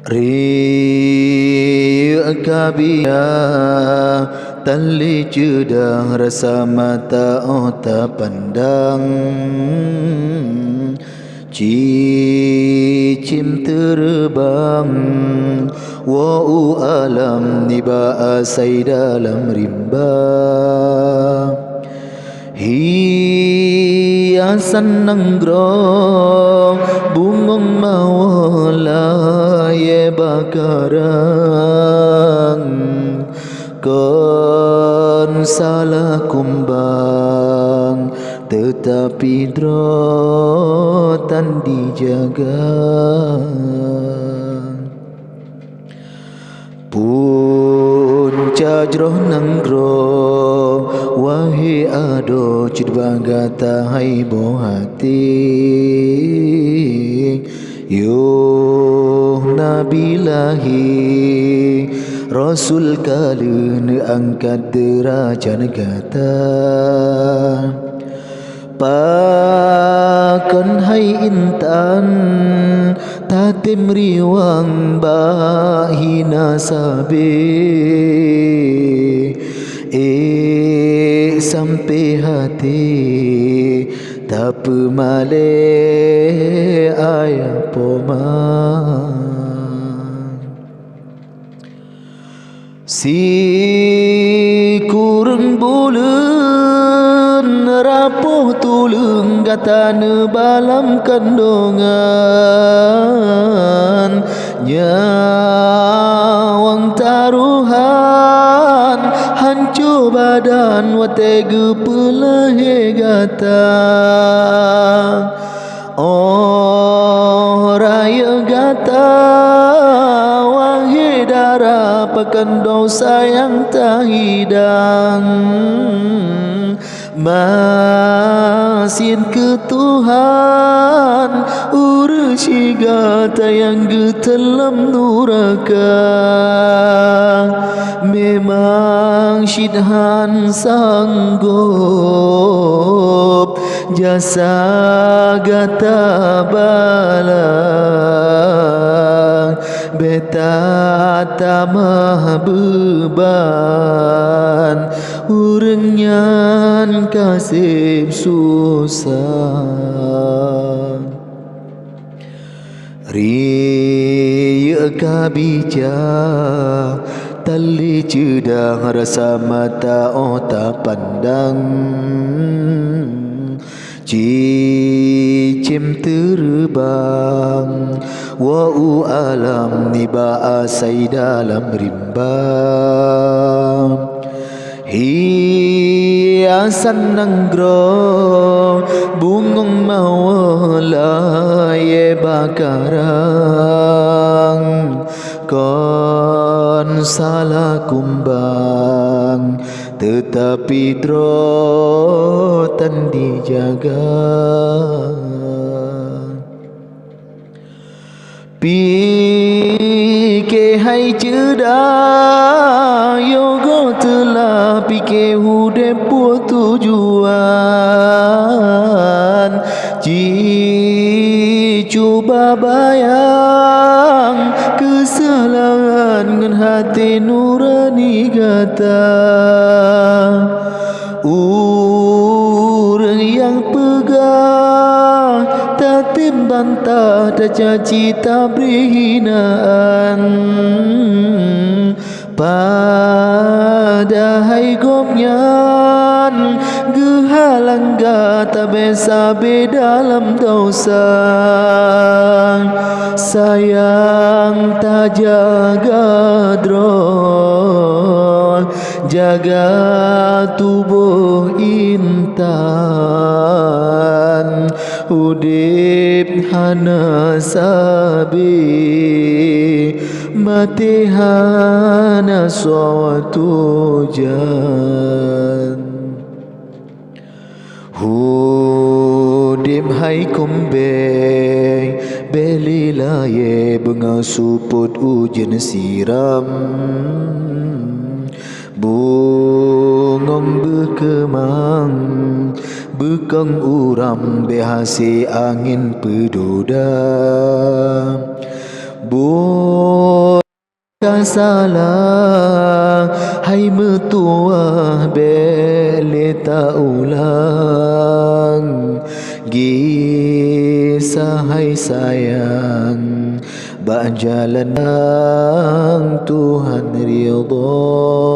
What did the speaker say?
Riak kabia tali judah rasa mata otak pandang cicim terbang wa'u alam niba asai dalam rimba hiasan nanggrong bungong mawala ye bakarang kon salah kumbang tetapi drotan dijaga punca jroh nanggro wahai ado cidbagata hai bohati yo nabilahi rasul kalun angkat derajat negata pakon hai intan tatim riwang bahina sabe sampai hati tak pemale ayah poma si kurang bulan rapuh tulung gatana balam kandungan nyawang taruhan hancur badan wategu pelahe gata oh raya gata wahai darah pekan dosa yang tak hidang masin ke Tuhan urusi gata yang getelam nuraka memang syidhan sanggup jasa gata balang beta tamah beban urangnya kasih susah riya kabija tali cedang rasa mata otak pandang cicim terbang wa'u alam niba asai dalam rimba hiasan nanggrong bungong mawala ye bakarang kon salah kumbang tetapi drotan dijaga pike hai cedah yogo telah pike hudep buat tujuan ji cuba bayang kesalahan dengan hati nurani gata orang yang pegang tatim bantah tak caci tak beri hinaan padahal gomnyan gehalang gata besabe dalam dosa sayang tak jaga drol jaga tubuh intan udip hana sabi mati hana suatu jan hudip hai kumbeng belila ye bengasuput ujian siram bungong berkemang bekang uram behasi angin pedoda bukan salah. Hai mertua bele tak ulang, kisah hai sayang bak jalan yang Tuhan ridha.